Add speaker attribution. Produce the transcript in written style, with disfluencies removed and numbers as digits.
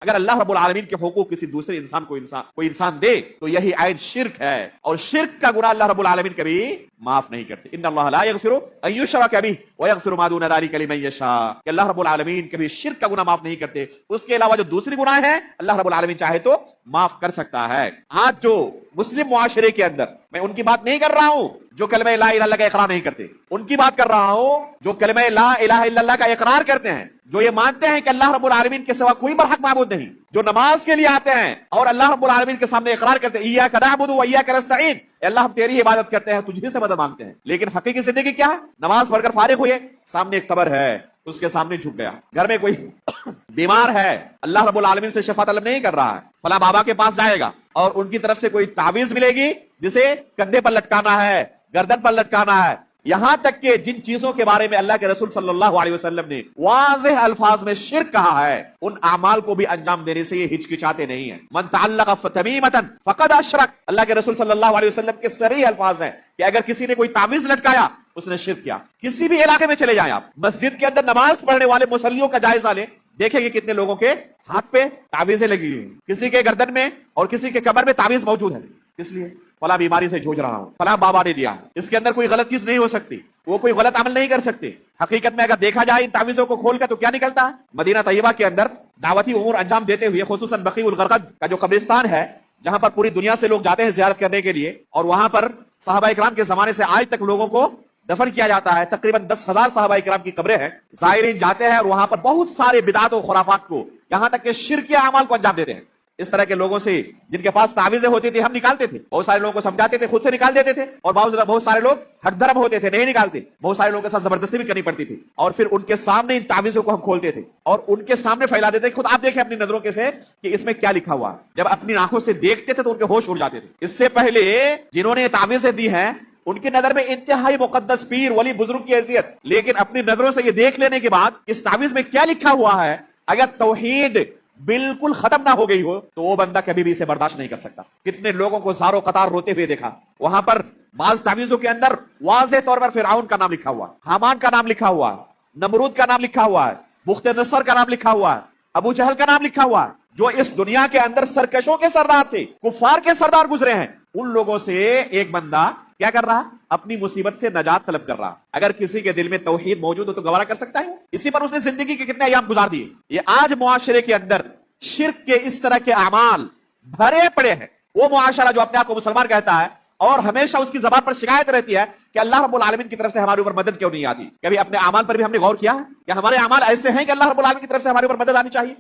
Speaker 1: اگر اللہ رب العالمین کے حقوق کسی دوسرے انسان کوئی انسان دے تو یہی عین شرک ہے، اور شرک کا گناہ اللہ رب العالمین کبھی معاف نہیں کرتے۔ ان اللہ لا یغفر ان یشرک بہ ویغفر ما دون ذلک لمن یشاء، کہ اللہ رب العالمین کبھی شرک کا گناہ معاف نہیں کرتے، اس کے علاوہ جو دوسری گناہ ہیں اللہ رب العالمین چاہے تو معاف کر سکتا ہے۔ آج جو مسلم معاشرے کے اندر، میں ان کی بات نہیں کر رہا ہوں جو کلمہ لا الہ الا اللہ کا اقرار نہیں کرتے، ان کی بات کر رہا ہوں جو کلمہ لا الہ الا اللہ کا اقرار کرتے ہیں، جو یہ مانتے ہیں کہ اللہ رب العالمین کے سوا کوئی برحق معبود نہیں، جو نماز کے لیے آتے ہیں اور اللہ رب العالمین کے سامنے اقرار کرتے ہیں ایاک نعبد و ایاک نستعین، اللہ ہم تیری عبادت کرتے ہیں، تجھ ہی سے مدد مانگتے ہیں، لیکن حقیقی زندگی کیا ہے؟ نماز پڑھ کر فارغ ہوئے، سامنے ایک قبر ہے، اس کے سامنے جھک گیا، گھر میں کوئی بیمار ہے، اللہ رب العالمین سے شفا طلب نہیں کر رہا ہے، فلاں بابا کے پاس جائے گا اور ان کی طرف سے کوئی تعویذ ملے گی جسے کندھے پر لٹکانا ہے، گردن پر لٹکانا ہے، یہاں تک کہ جن چیزوں کے بارے میں اللہ کے رسول صلی اللہ علیہ وسلم نے واضح الفاظ میں شرک کہا ہے، ان اعمال کو بھی انجام دینے سے یہ ہچکچاتے نہیں ہیں۔ من تعلق تمیمۃ فقد اشرک، اللہ کے رسول صلی اللہ علیہ وسلم کے صریح الفاظ ہیں کہ اگر کسی نے کوئی تعویذ لٹکایا اس نے شرک کیا۔ کسی بھی علاقے میں چلے جائیں آپ، مسجد کے اندر نماز پڑھنے والے مصلیوں کا جائزہ لیں، دیکھیں گے کتنے لوگوں کے ہاتھ پہ تعویذیں لگی ہوئی، کسی کے گردن میں اور کسی کے کمر میں تعویذ موجود ہے، اس لیے فلاں بیماری سے جوجھ رہا ہوں، فلاں بابا نے دیا، اس کے اندر کوئی غلط چیز نہیں ہو سکتی، وہ کوئی غلط عمل نہیں کر سکتے۔ حقیقت میں اگر دیکھا جائے ان تعویذوں کو کھول کر تو کیا نکلتا ہے؟ مدینہ طیبہ کے اندر دعوتی امور انجام دیتے ہوئے، خصوصاً بقیع الغرقد کا جو قبرستان ہے جہاں پر پوری دنیا سے لوگ جاتے ہیں زیارت کرنے کے لیے، اور وہاں پر صحابہ اکرام کے زمانے سے آج تک لوگوں کو دفن کیا جاتا ہے، تقریباً 10,000 صحابہ اکرام کی قبریں ہیں، زائرین جاتے ہیں اور وہاں پر بہت سارے بدعات و خرافات کو، یہاں تک کہ شرکی اعمال کو انجام دیتے ہیں۔ اس طرح کے لوگوں سے جن کے پاس تعویذیں ہوتی تھی ہم نکالتے تھے، بہت سارے لوگوں کو سمجھاتے تھے، خود سے نکال دیتے تھے، اور بہت سارے لوگ ہٹ دھرم ہوتے تھے، نہیں نکالتے، بہت سارے لوگوں کے ساتھ زبردستی بھی کرنی پڑتی تھی، اور پھر ان کے سامنے ان تعویذوں کو ہم کھولتے تھے اور ان کے سامنے پھیلا دیتے تھے۔ خود آپ دیکھیں اپنی نظروں کے سے کہ اس میں کیا لکھا ہوا ہے، جب اپنی آنکھوں سے دیکھتے تھے تو ان کے ہوش اڑ جاتے تھے۔ اس سے پہلے جنہوں نے تعویذیں دی ہیں ان کی نظر میں انتہائی مقدس پیر ولی بزرگ کی حیثیت، لیکن اپنی نظروں سے یہ دیکھ لینے کے بعد اس تعویذ میں کیا لکھا ہوا ہے، اگر توحید بالکل ختم نہ ہو گئی ہو تو وہ بندہ کبھی بھی اسے برداشت نہیں کر سکتا۔ کتنے لوگوں کو زارو قطار روتے ہوئے دیکھا، وہاں پر بعض تعویذوں کے اندر واضح طور پر فرعون کا نام لکھا ہوا ہے، حامان کا نام لکھا ہوا ہے، نمرود کا نام لکھا ہوا ہے، بخت نصر کا نام لکھا ہوا ہے، ابو جہل کا نام لکھا ہوا ہے، جو اس دنیا کے اندر سرکشوں کے سردار تھے، کفار کے سردار گزرے ہیں، ان لوگوں سے ایک بندہ کیا کر رہا؟ اپنی مصیبت سے نجات طلب کر رہا۔ اگر کسی کے دل میں توحید موجود ہو تو گوارا کر سکتا ہے، اسی پر اس نے زندگی کے کتنے ایام گزار دیے۔ یہ آج معاشرے کے اندر شرک کے اس طرح کے اعمال بھرے پڑے ہیں۔ وہ معاشرہ جو اپنے آپ کو مسلمان کہتا ہے اور ہمیشہ اس کی زبان پر شکایت رہتی ہے کہ اللہ رب العالمین کی طرف سے ہمارے اوپر مدد کیوں نہیں آتی، کبھی اپنے اعمال پر بھی ہم نے غور کیا کہ ہمارے اعمال ایسے ہیں کہ اللہ رب العالمین کی طرف سے ہمارے اوپر مدد آنی چاہیے؟